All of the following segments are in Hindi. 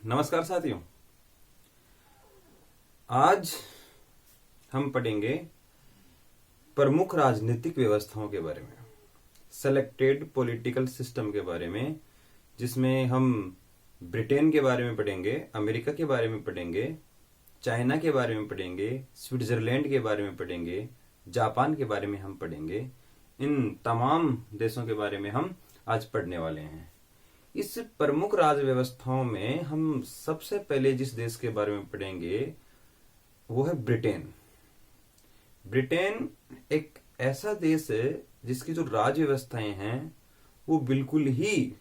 नमस्कार साथियों। आज हम पढ़ेंगे प्रमुख राजनीतिक व्यवस्थाओं के बारे में, सेलेक्टेड पॉलिटिकल सिस्टम के बारे में, जिसमें हम ब्रिटेन के बारे में पढ़ेंगे, अमेरिका के बारे में पढ़ेंगे, चाइना के बारे में पढ़ेंगे, स्विट्जरलैंड के बारे में पढ़ेंगे, जापान के बारे में हम पढ़ेंगे। इन तमाम देशों के बारे में हम आज पढ़ने वाले हैं। इस प्रमुख राज्य व्यवस्थाओं में हम सबसे पहले जिस देश के बारे में पढ़ेंगे वो है ब्रिटेन। ब्रिटेन एक ऐसा देश है जिसकी जो राज्य व्यवस्थाएं हैं वो बिल्कुल ही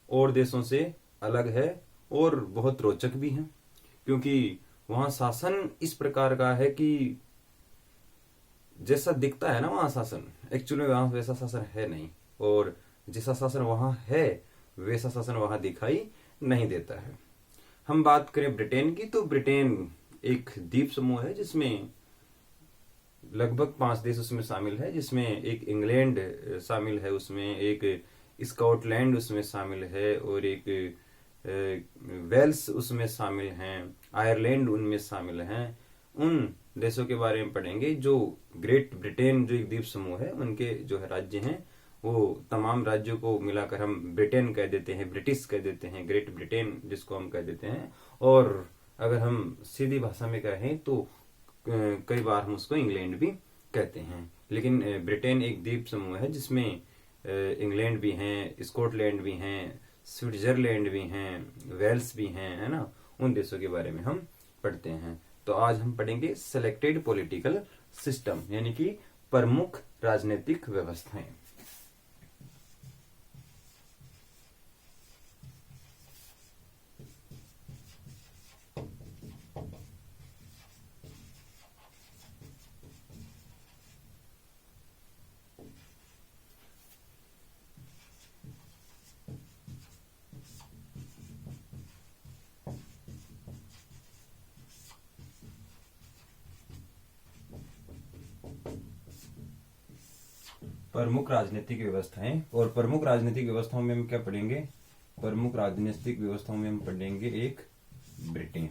और देशों से अलग है और बहुत रोचक भी हैं, क्योंकि वहां शासन इस प्रकार का है कि जैसा दिखता है ना वहां शासन, एक्चुअली वहां वैसा शासन है नहीं, और जैसा शासन वहां है वैसा शासन वहां दिखाई नहीं देता है। हम बात करें ब्रिटेन की, तो ब्रिटेन एक द्वीप समूह है जिसमें लगभग 5 देश उसमें शामिल है, जिसमें एक इंग्लैंड शामिल है, उसमें एक स्कॉटलैंड उसमें शामिल है, और एक वेल्स उसमें शामिल हैं, आयरलैंड उनमें शामिल हैं। उन देशों के बारे में पढ़ेंगे। जो ग्रेट ब्रिटेन जो एक द्वीप समूह है उनके जो है राज्य हैं, वो तमाम राज्यों को मिलाकर हम ब्रिटेन कह देते हैं, ब्रिटिश कह देते हैं, ग्रेट ब्रिटेन जिसको हम कह देते हैं। और अगर हम सीधी भाषा में कहें तो कई बार हम उसको इंग्लैंड भी कहते हैं। लेकिन ब्रिटेन एक द्वीप समूह है जिसमें इंग्लैंड भी हैं, स्कॉटलैंड भी हैं, स्विट्जरलैंड भी हैं, वेल्स भी हैं, है ना। उन देशों के बारे में हम पढ़ते हैं। तो आज हम पढ़ेंगे सेलेक्टेड पॉलिटिकल सिस्टम, यानी कि प्रमुख राजनीतिक व्यवस्थाएं। प्रमुख राजनीतिक व्यवस्थाएं, और प्रमुख राजनीतिक व्यवस्थाओं में हम क्या पढ़ेंगे? प्रमुख राजनीतिक व्यवस्थाओं में हम पढ़ेंगे एक ब्रिटेन,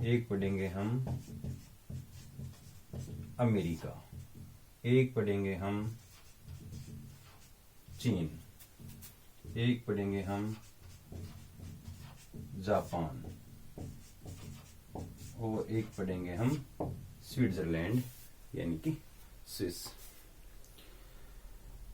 एक पढ़ेंगे हम अमेरिका, एक पढ़ेंगे हम चीन, एक पढ़ेंगे हम जापान, और एक पढ़ेंगे हम स्विट्जरलैंड यानी कि स्विस।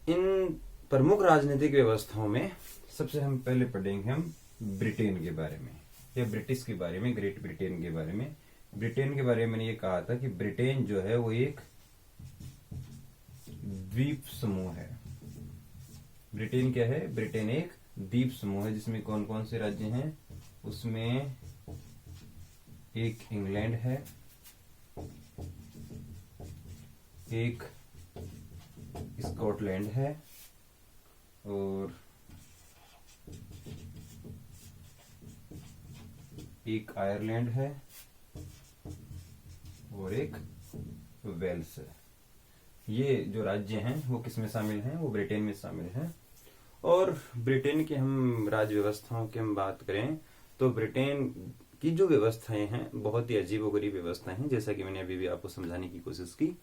इन प्रमुख राजनीतिक व्यवस्थाओं में सबसे हम पहले पढ़ेंगे हम ब्रिटेन के बारे में, या ब्रिटिश के बारे में, ग्रेट ब्रिटेन के बारे में। ब्रिटेन के बारे में मैंने ये कहा था कि ब्रिटेन जो है वो एक द्वीप समूह है। ब्रिटेन क्या है? ब्रिटेन एक द्वीप समूह है जिसमें कौन कौन से राज्य हैं? उसमें एक इंग्लैंड है, एक स्कॉटलैंड है, और एक आयरलैंड है, और एक वेल्स है। ये जो राज्य हैं वो किसमें शामिल हैं? वो ब्रिटेन में शामिल हैं। और ब्रिटेन की हम राज्य व्यवस्थाओं की हम बात करें तो ब्रिटेन की जो व्यवस्थाएं हैं बहुत ही अजीबोगरीब व्यवस्थाएं हैं, जैसा कि मैंने अभी भी आपको समझाने की कोशिश की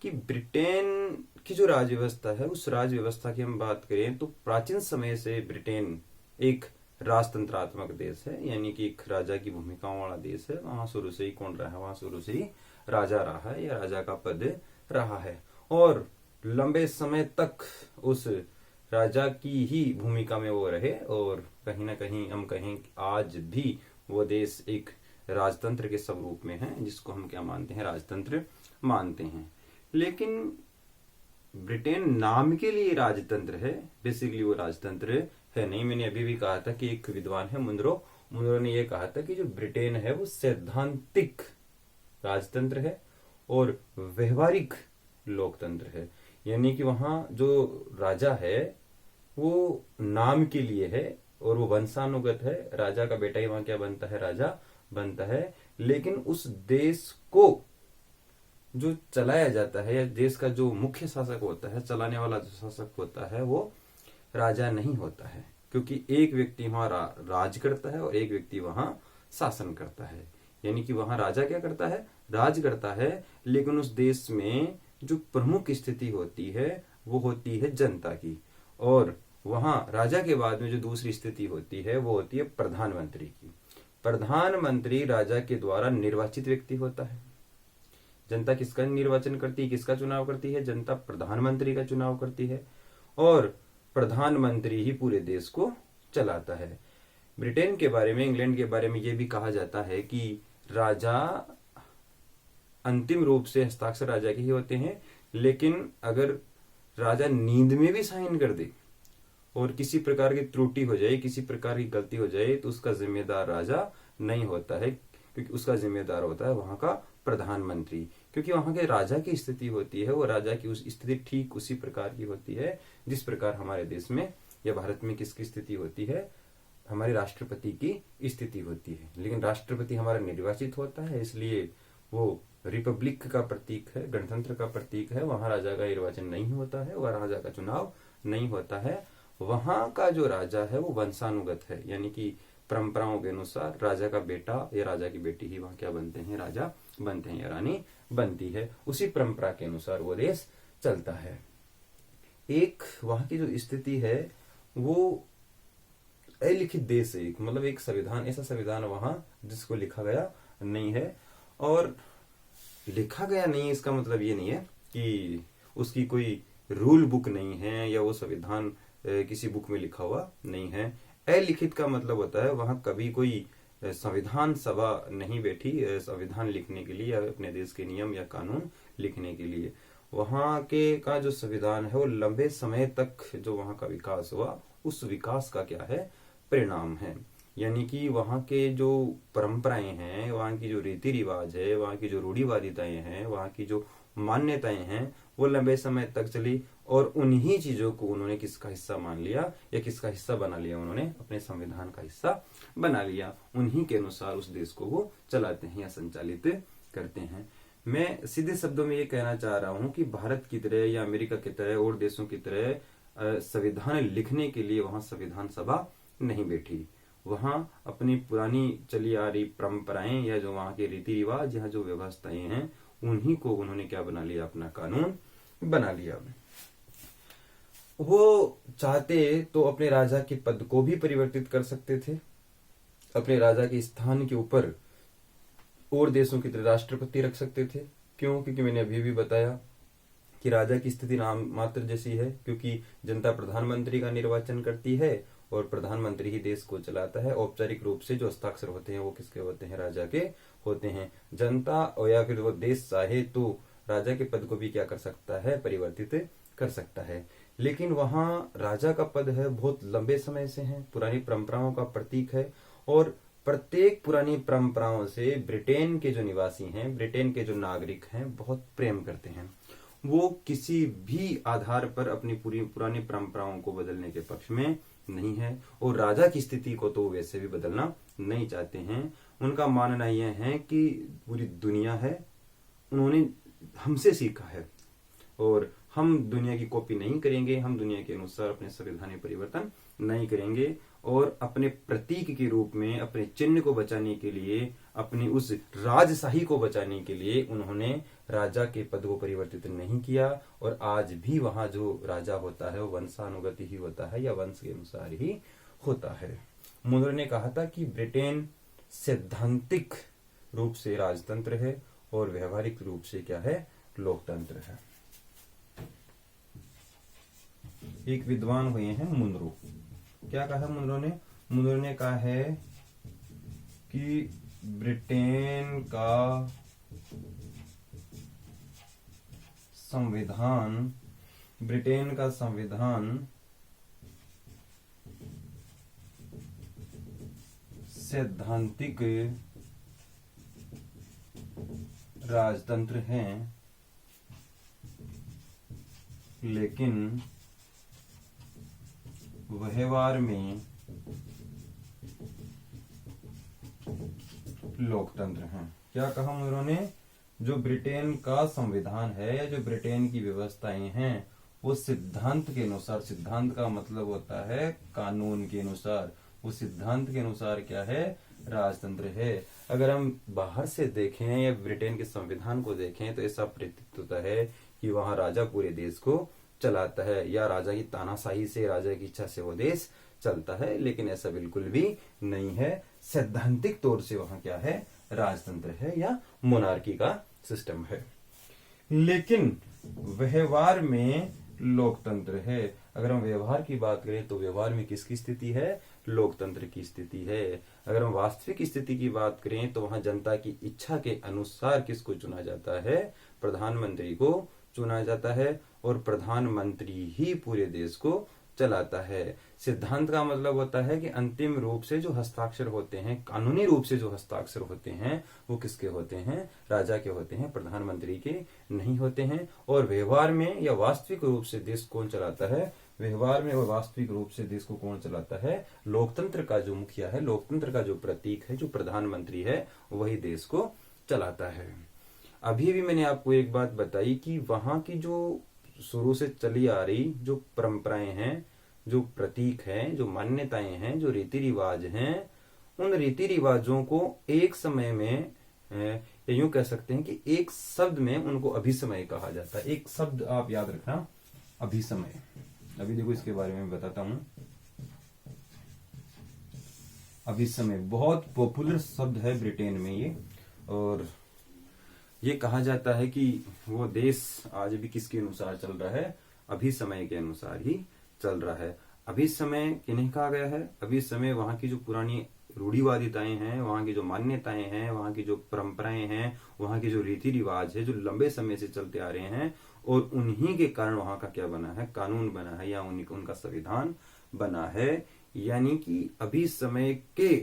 कि ब्रिटेन की जो राज्य व्यवस्था है उस राज्य व्यवस्था की हम बात करें तो प्राचीन समय से ब्रिटेन एक राजतंत्रात्मक देश है, यानी कि एक राजा की भूमिकाओं वाला देश है। वहां शुरू से ही कौन रहा है? वहां शुरू से ही राजा रहा है, या राजा का पद रहा है, और लंबे समय तक उस राजा की ही भूमिका में वो रहे। और कहीं ना कहीं हम कहें कि आज भी वो देश एक राजतंत्र के स्वरूप में है, जिसको हम क्या मानते हैं? राजतंत्र मानते हैं। लेकिन ब्रिटेन नाम के लिए राजतंत्र है, बेसिकली वो राजतंत्र है नहीं। मैंने अभी भी कहा था कि एक विद्वान है मुनरो ने यह कहा था कि जो ब्रिटेन है वो सैद्धांतिक राजतंत्र है और व्यवहारिक लोकतंत्र है, यानी कि वहां जो राजा है वो नाम के लिए है और वो वंशानुगत है। राजा का बेटा ही वहां क्या बनता है? राजा बनता है। लेकिन उस देश को जो चलाया जाता है, या देश का जो मुख्य शासक होता है, चलाने वाला जो शासक होता है, वो राजा नहीं होता है। क्योंकि एक व्यक्ति वहां राज करता है और एक व्यक्ति वहां शासन करता है। यानी कि वहां राजा क्या करता है, राज करता है, लेकिन उस देश में जो प्रमुख स्थिति होती है वो होती है जनता की। और वहां राजा के बाद में जो दूसरी स्थिति होती है वो होती है प्रधानमंत्री की। प्रधानमंत्री राजा के द्वारा निर्वाचित व्यक्ति होता है। जनता किसका निर्वाचन करती है, किसका चुनाव करती है, जनता प्रधानमंत्री का चुनाव करती है और प्रधानमंत्री ही पूरे देश को चलाता है। ब्रिटेन के बारे में, इंग्लैंड के बारे में यह भी कहा जाता है कि राजा अंतिम रूप से हस्ताक्षर राजा के ही होते हैं, लेकिन अगर राजा नींद में भी साइन कर दे और किसी प्रकार की त्रुटि हो जाए, किसी प्रकार की गलती हो जाए, तो उसका जिम्मेदार राजा नहीं होता है, क्योंकि उसका जिम्मेदार होता है वहां का प्रधानमंत्री। क्योंकि वहां के राजा की स्थिति होती है वो राजा की उस स्थिति ठीक उसी प्रकार की होती है जिस प्रकार हमारे देश में या भारत में किसकी स्थिति होती है, हमारे राष्ट्रपति की स्थिति होती है। लेकिन राष्ट्रपति हमारा निर्वाचित होता है, इसलिए वो रिपब्लिक का प्रतीक है, गणतंत्र का प्रतीक है। वहां राजा का निर्वाचन नहीं होता है, वह राजा का चुनाव नहीं होता है। वहां का जो राजा है वो वंशानुगत है, यानी कि परंपराओं के अनुसार राजा का बेटा या राजा की बेटी ही वहां क्या बनते हैं, राजा बनते हैं या रानी बनती है। उसी परंपरा के अनुसार वो देश चलता है। एक वहां की जो स्थिति है वो अलिखित देश है, मतलब एक संविधान, ऐसा संविधान वहां जिसको लिखा गया नहीं है। और लिखा गया नहीं इसका मतलब ये नहीं है कि उसकी कोई रूल बुक नहीं है या वो संविधान किसी बुक में लिखा हुआ नहीं है। अलिखित का मतलब होता है वहां कभी कोई संविधान सभा नहीं बैठी संविधान लिखने के लिए या अपने देश के नियम या कानून लिखने के लिए। वहां के का जो संविधान है वो लंबे समय तक जो वहां का विकास हुआ उस विकास का क्या है, परिणाम है। यानी कि वहां के जो परंपराएं हैं, वहां की जो रीति रिवाज है, वहां की जो रूढ़िवादिताएं हैं, वहां की जो मान्यताएं हैं वो लंबे समय तक चली और उन्हीं चीजों को उन्होंने किसका हिस्सा मान लिया या किसका हिस्सा बना लिया, उन्होंने अपने संविधान का हिस्सा बना लिया। उन्हीं के अनुसार उस देश को वो चलाते हैं या संचालित करते हैं। मैं सीधे शब्दों में ये कहना चाह रहा हूं कि भारत की तरह या अमेरिका की तरह और देशों की तरह संविधान लिखने के लिए वहां संविधान सभा नहीं बैठी। वहां अपनी पुरानी चली आ रही परंपराएं या जो वहां के रीति रिवाज या जो व्यवस्थाएं हैं उन्हीं को उन्होंने क्या बना लिया, अपना कानून बना लिया। वो चाहते तो अपने राजा के पद को भी परिवर्तित कर सकते थे, अपने राजा के स्थान के ऊपर और देशों की तरह राष्ट्रपति रख सकते थे। क्यों? क्योंकि मैंने अभी भी बताया कि राजा की स्थिति नाम मात्र जैसी है, क्योंकि जनता प्रधानमंत्री का निर्वाचन करती है और प्रधानमंत्री ही देश को चलाता है। औपचारिक रूप से जो हस्ताक्षर होते हैं वो किसके होते हैं, राजा के होते हैं। जनता और या फिर वो देश चाहे तो राजा के पद को भी क्या कर सकता है, परिवर्तित कर सकता है। लेकिन वहां राजा का पद है बहुत लंबे समय से है, पुरानी परंपराओं का प्रतीक है और प्रत्येक पुरानी परंपराओं से ब्रिटेन के जो निवासी हैं, ब्रिटेन के जो नागरिक हैं बहुत प्रेम करते हैं। वो किसी भी आधार पर अपनी पूरी पुरानी परंपराओं को बदलने के पक्ष में नहीं है और राजा की स्थिति को तो वैसे भी बदलना नहीं चाहते हैं। उनका मानना यह है कि पूरी दुनिया है, उन्होंने हमसे सीखा है और हम दुनिया की कॉपी नहीं करेंगे, हम दुनिया के अनुसार अपने संविधान में परिवर्तन नहीं करेंगे और अपने प्रतीक के रूप में अपने चिन्ह को बचाने के लिए, अपनी उस राजशाही को बचाने के लिए उन्होंने राजा के पद को परिवर्तित नहीं किया। और आज भी वहां जो राजा होता है वो वंशानुगति ही होता है या वंश के अनुसार ही होता है। मुनरो ने कहा था कि ब्रिटेन सैद्धांतिक रूप से राजतंत्र है और व्यवहारिक रूप से क्या है, लोकतंत्र है। एक विद्वान हुए हैं मुनरो। क्या कहा मुनरो ने? मुनरो ने कहा है कि ब्रिटेन का संविधान सैद्धांतिक राजतंत्र है, लेकिन व्यवहार में लोकतंत्र है। क्या कहा मुनरो ने? जो ब्रिटेन का संविधान है या जो ब्रिटेन की व्यवस्थाएं हैं वो सिद्धांत के अनुसार, सिद्धांत का मतलब होता है कानून के अनुसार, वो सिद्धांत के अनुसार क्या है, राजतंत्र है। अगर हम बाहर से देखें या ब्रिटेन के संविधान को देखें तो ऐसा प्रतीत होता है कि वहां राजा पूरे देश को चलाता है, या राजा की तानाशाही से, राजा की इच्छा से वो देश चलता है, लेकिन ऐसा बिल्कुल भी नहीं है। सैद्धांतिक तौर से वहां क्या है, राजतंत्र है या मोनार्की का सिस्टम है। लेकिन व्यवहार में लोकतंत्र है। अगर हम व्यवहार की बात करें तो व्यवहार में किसकी स्थिति है, लोकतंत्र की स्थिति है। अगर हम वास्तविक स्थिति की बात करें तो वहां जनता की इच्छा के अनुसार किसको चुना जाता है, प्रधानमंत्री को चुना जाता है, और प्रधानमंत्री ही पूरे देश को चलाता है। सिद्धांत का मतलब होता है कि अंतिम रूप से जो हस्ताक्षर होते हैं, कानूनी रूप से जो हस्ताक्षर होते हैं, वो किसके होते हैं, राजा के होते हैं, प्रधानमंत्री के नहीं होते हैं। और व्यवहार में या वास्तविक रूप से देश कौन चलाता है, व्यवहार में और वास्तविक रूप से देश को कौन चलाता है, लोकतंत्र का जो मुखिया है, लोकतंत्र का जो प्रतीक है, जो प्रधानमंत्री है, वही देश को चलाता है। अभी भी मैंने आपको एक बात बताई कि वहां की जो शुरू से चली आ रही जो परंपराएं हैं, जो प्रतीक हैं, जो मान्यताएं हैं, जो रीति रिवाज हैं, उन रीति रिवाजों को एक समय में, या यूं कह सकते हैं कि एक शब्द में उनको अभिसमय कहा जाता है। एक शब्द आप याद रखना, अभिसमय। अभी देखो इसके बारे में बताता हूं। अभिसमय बहुत पॉपुलर शब्द है ब्रिटेन में ये, और ये कहा जाता है कि वो देश आज भी किसके अनुसार चल रहा है, अभिसमय के अनुसार ही चल रहा है। अभिसमय किन्हें कहा गया है, अभिसमय वहां की जो पुरानी रूढ़िवादिताएं हैं, वहां की जो मान्यताएं हैं, वहां की जो परंपराएं हैं, वहां के जो रीति रिवाज है, जो लंबे समय से चलते आ रहे हैं, और उन्हीं के कारण वहां का क्या बना है, कानून बना है, या उनका संविधान बना है। यानी कि अभिसमय के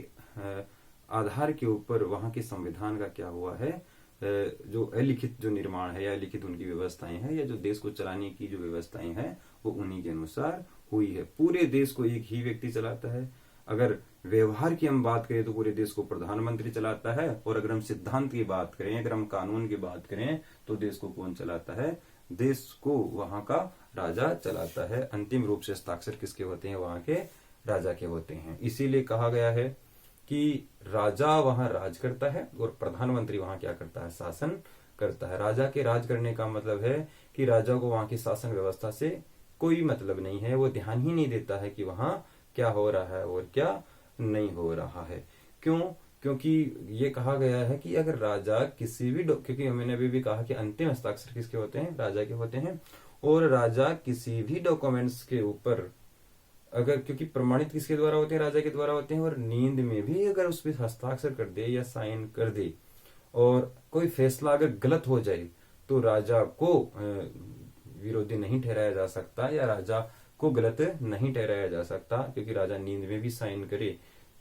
आधार के ऊपर वहां के संविधान का क्या हुआ है, जो अलिखित जो निर्माण है, या लिखित उनकी व्यवस्थाएं हैं, या जो देश को चलाने की जो व्यवस्थाएं हैं, वो उन्हीं के अनुसार हुई है। पूरे देश को एक ही व्यक्ति चलाता है। अगर व्यवहार की हम बात करें तो पूरे देश को प्रधानमंत्री चलाता है, और अगर हम सिद्धांत की बात करें, अगर हम कानून की बात करें, तो देश को कौन चलाता है, देश को वहां का राजा चलाता है। अंतिम रूप से हस्ताक्षर किसके होते हैं, वहां के राजा के होते हैं। इसीलिए कहा गया है कि राजा वहां राज करता है और प्रधानमंत्री वहां क्या करता है, शासन करता है। राजा के राज करने का मतलब है कि राजा को वहां की शासन व्यवस्था से कोई मतलब नहीं है, वो ध्यान ही नहीं देता है कि वहां क्या हो रहा है और क्या नहीं हो रहा है। क्यों? क्योंकि ये कहा गया है कि अगर राजा किसी भी, क्योंकि मैंने अभी भी कहा कि अंतिम हस्ताक्षर किसके होते हैं, राजा के होते हैं, और राजा किसी भी डॉक्यूमेंट्स के ऊपर अगर, क्योंकि प्रमाणित किसके द्वारा होते हैं, राजा के द्वारा होते हैं, और नींद में भी अगर उस पर हस्ताक्षर कर दे या साइन कर दे और कोई फैसला अगर गलत हो जाए तो राजा को विरोधी नहीं ठहराया जा सकता, या राजा को गलत नहीं ठहराया जा सकता, क्योंकि राजा नींद में भी साइन करे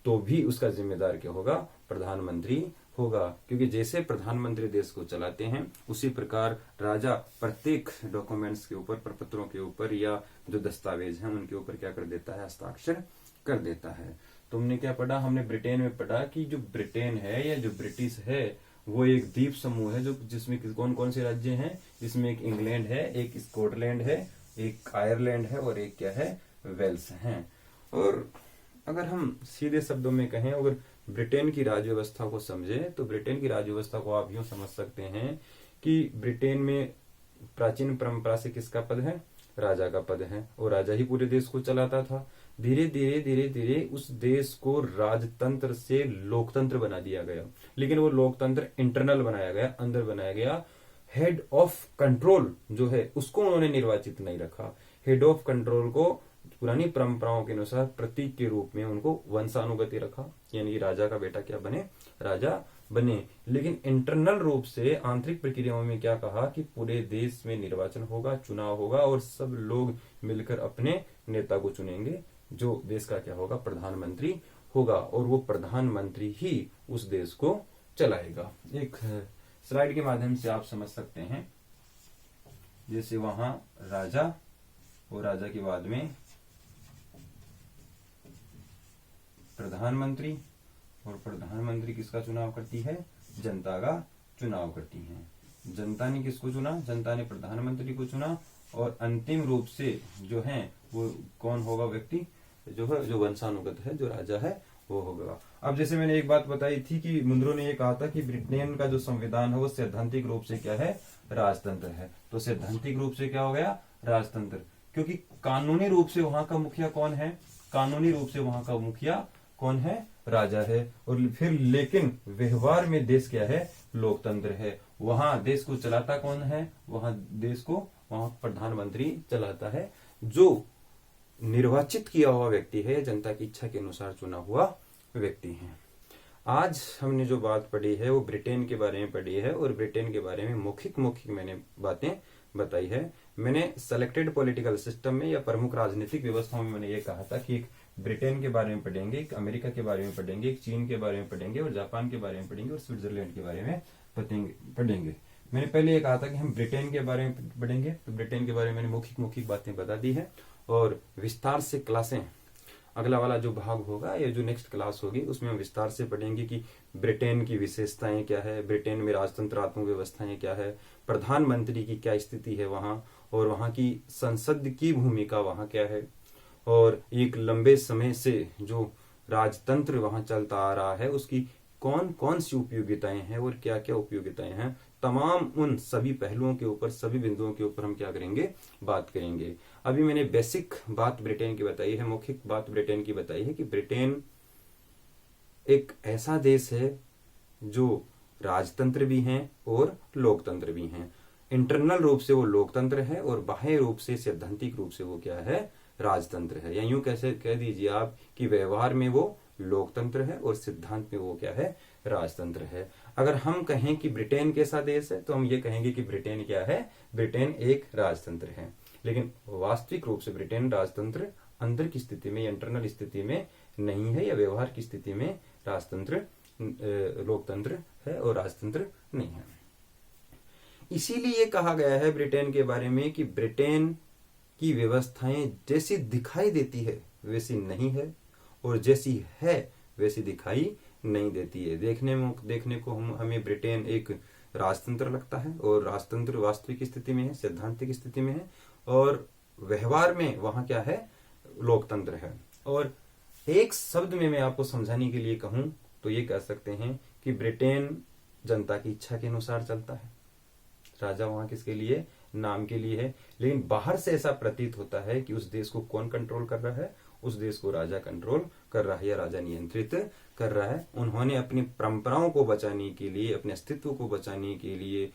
तो भी उसका जिम्मेदार क्या होगा, प्रधानमंत्री होगा। क्योंकि जैसे प्रधानमंत्री देश को चलाते हैं, उसी प्रकार राजा प्रत्येक डॉक्यूमेंट्स के ऊपर, प्रपत्रों के ऊपर, या जो दस्तावेज हैं उनके ऊपर क्या कर देता है, हस्ताक्षर कर देता है। तुमने क्या पढ़ा, हमने ब्रिटेन में पढ़ा कि जो ब्रिटेन है या जो ब्रिटिश है वो एक द्वीप समूह है, जो जिसमें कौन कौन से राज्य हैं, जिसमें एक इंग्लैंड है, एक स्कॉटलैंड है, एक आयरलैंड है, और एक क्या है, वेल्स है। और अगर हम सीधे शब्दों में कहें, अगर ब्रिटेन की राज्य व्यवस्था को समझे तो ब्रिटेन की राज्य व्यवस्था को आप यूं समझ सकते हैं कि ब्रिटेन में प्राचीन परंपरा से किसका पद है, राजा का पद है, और राजा ही पूरे देश को चलाता था। धीरे धीरे धीरे धीरे उस देश को राजतंत्र से लोकतंत्र बना दिया गया, लेकिन वो लोकतंत्र इंटरनल बनाया गया, अंदर बनाया गया। हेड ऑफ कंट्रोल जो है उसको उन्होंने निर्वाचित नहीं रखा। हेड ऑफ कंट्रोल को पुरानी परंपराओं के अनुसार प्रतीक के रूप में उनको वंशानुगति रखा, यानी राजा का बेटा क्या बने, राजा बने। लेकिन इंटरनल रूप से आंतरिक प्रक्रियाओं में क्या कहा कि पूरे देश में निर्वाचन होगा, चुनाव होगा, और सब लोग मिलकर अपने नेता को चुनेंगे, जो देश का क्या होगा, प्रधानमंत्री होगा, और वो प्रधानमंत्री ही उस देश को चलाएगा। एक स्लाइड के माध्यम से आप समझ सकते हैं, जैसे वहां राजा, और राजा के बाद में प्रधानमंत्री, और प्रधानमंत्री किसका चुनाव करती है, जनता का चुनाव करती है। जनता ने किसको चुना, जनता ने प्रधानमंत्री को चुना, और अंतिम रूप से जो है वो कौन होगा व्यक्ति, जो है जो वंशानुगत है, जो राजा है वो होगा। अब जैसे मैंने एक बात बताई थी कि मुनरो ने ये कहा था कि ब्रिटेन का जो संविधान है वो सैद्धांतिक रूप से क्या है, राजतंत्र है। तो सैद्धांतिक रूप से क्या हो गया, राजतंत्र, क्योंकि कानूनी रूप से वहां का मुखिया कौन है, कानूनी रूप से वहां का मुखिया कौन है, राजा है। और फिर लेकिन व्यवहार में देश क्या है, लोकतंत्र है। वहां देश को चलाता कौन है, वहां देश को वहां प्रधानमंत्री चलाता है, जो निर्वाचित किया हुआ व्यक्ति है, जनता की इच्छा के अनुसार चुना हुआ व्यक्ति है। आज हमने जो बात पढ़ी है वो ब्रिटेन के बारे में पढ़ी है, और ब्रिटेन के बारे में मौखिक मैंने बातें बताई है। मैंने सेलेक्टेड पॉलिटिकल सिस्टम में या प्रमुख राजनीतिक व्यवस्थाओं में मैंने ये कहा था कि एक ब्रिटेन के बारे में पढ़ेंगे, एक अमेरिका के बारे में पढ़ेंगे, एक चीन के बारे में पढ़ेंगे, और जापान के बारे में पढ़ेंगे, और स्विट्जरलैंड के बारे में पढ़ेंगे। मैंने पहले ये कहा था कि हम ब्रिटेन के बारे में पढ़ेंगे, तो ब्रिटेन के बारे में मैंने मौखिक बातें बता दी है, और विस्तार से क्लासें, अगला वाला जो भाग होगा या जो नेक्स्ट क्लास होगी उसमें हम विस्तार से पढ़ेंगे कि ब्रिटेन की विशेषताएं क्या है, ब्रिटेन में राजतंत्रात्मक व्यवस्थाएं क्या है, प्रधानमंत्री की क्या स्थिति है वहां, और वहां की संसद की भूमिका वहां क्या है, और एक लंबे समय से जो राजतंत्र वहां चलता आ रहा है उसकी कौन कौन सी उपयोगिताएं हैं और क्या क्या उपयोगिताएं हैं, तमाम उन सभी पहलुओं के ऊपर, सभी बिंदुओं के ऊपर हम क्या करेंगे, बात करेंगे। अभी मैंने बेसिक बात ब्रिटेन की बताई है, मौखिक बात ब्रिटेन की बताई है कि ब्रिटेन एक ऐसा देश है जो राजतंत्र भी है और लोकतंत्र भी है। इंटरनल रूप से वो लोकतंत्र है और बाह्य रूप से सैद्धांतिक रूप से वो क्या है, राजतंत्र है। या यूं कैसे कह दीजिए आप कि व्यवहार में वो लोकतंत्र है और सिद्धांत में वो क्या है, राजतंत्र है। अगर हम कहें कि ब्रिटेन कैसा देश है तो हम ये कहेंगे कि ब्रिटेन क्या है, ब्रिटेन एक राजतंत्र है। लेकिन वास्तविक रूप से ब्रिटेन राजतंत्र अंदर की स्थिति में, इंटरनल स्थिति में नहीं है, या व्यवहार की स्थिति में राजतंत्र लोकतंत्र है और राजतंत्र नहीं है। इसीलिए कहा गया है ब्रिटेन के बारे में कि ब्रिटेन की व्यवस्थाएं जैसी दिखाई देती है वैसी नहीं है, और जैसी है वैसी दिखाई नहीं देती है। देखने को हमें ब्रिटेन एक राजतंत्र लगता है, और राजतंत्र वास्तविक स्थिति में है, सैद्धांतिक स्थिति में है, और व्यवहार में वहां क्या है, लोकतंत्र है। और एक शब्द में मैं आपको समझाने के लिए कहूं तो ये कह सकते हैं कि ब्रिटेन जनता की इच्छा के अनुसार चलता है। राजा वहां किसके लिए, नाम के लिए है, लेकिन बाहर से ऐसा प्रतीत होता है कि उस देश को कौन कंट्रोल कर रहा है, उस देश को राजा कंट्रोल कर रहा है या राजा नियंत्रित कर रहा है। उन्होंने अपनी परंपराओं को बचाने के लिए, अपने अस्तित्व को बचाने के लिए,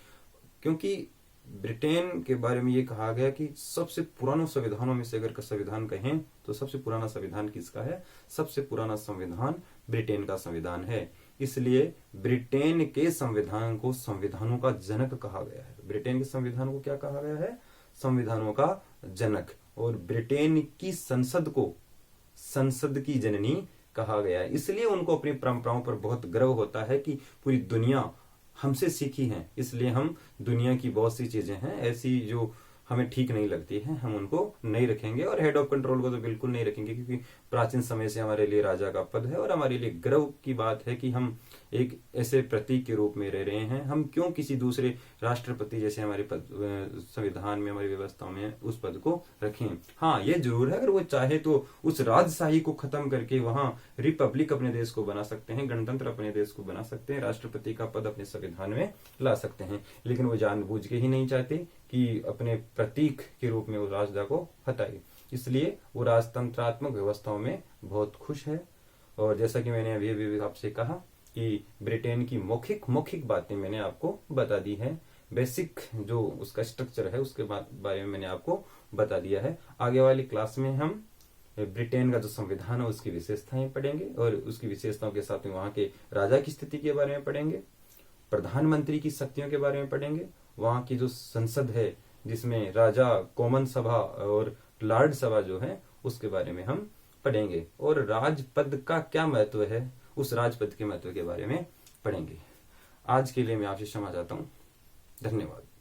क्योंकि ब्रिटेन के बारे में ये कहा गया कि सबसे पुराने संविधानों में से अगर संविधान कहें तो सबसे पुराना संविधान किसका है, सबसे पुराना संविधान ब्रिटेन का संविधान है। इसलिए ब्रिटेन के संविधान को संविधानों का जनक कहा गया है। ब्रिटेन के संविधान को क्या कहा गया है, संविधानों का जनक। और ब्रिटेन की संसद को संसद की जननी कहा गया है। इसलिए उनको अपनी परंपराओं पर बहुत गर्व होता है कि पूरी दुनिया हमसे सीखी है, इसलिए हम दुनिया की बहुत सी चीजें हैं ऐसी जो हमें ठीक नहीं लगती है, हम उनको नहीं रखेंगे, और हेड ऑफ कंट्रोल को तो बिल्कुल नहीं रखेंगे, क्योंकि प्राचीन समय से हमारे लिए राजा का पद है, और हमारे लिए गर्व की बात है कि हम एक ऐसे प्रतीक के रूप में रह रहे हैं। हम क्यों किसी दूसरे राष्ट्रपति जैसे हमारे पद संविधान में, हमारी व्यवस्था में उस पद को रखें। हाँ, ये जरूर है, अगर वो चाहे तो उस राजशाही को खत्म करके वहां रिपब्लिक अपने देश को बना सकते हैं, गणतंत्र अपने देश को बना सकते हैं, राष्ट्रपति का पद अपने संविधान में ला सकते हैं, लेकिन वो जानबूझ के ही नहीं चाहते कि अपने प्रतीक के रूप में उस राजा को हटाए। इसलिए वो राजतंत्रात्मक व्यवस्थाओं में बहुत खुश है। और जैसा कि मैंने अभी आपसे कहा कि ब्रिटेन की मौखिक बातें मैंने आपको बता दी है, बेसिक जो उसका स्ट्रक्चर है उसके बारे में मैंने आपको बता दिया है। आगे वाली क्लास में हम ब्रिटेन का जो संविधान है उसकी विशेषताएं पढ़ेंगे, और उसकी विशेषताओं के साथ में वहां के राजा की स्थिति के बारे में पढ़ेंगे, प्रधानमंत्री की शक्तियों के बारे में पढ़ेंगे, वहां की जो संसद है जिसमें राजा, कॉमन सभा और लॉर्ड सभा जो है उसके बारे में हम पढ़ेंगे, और राजपद का क्या महत्व है उस राजपद के महत्व के बारे में पढ़ेंगे। आज के लिए मैं आपसे क्षमा चाहता हूं। धन्यवाद।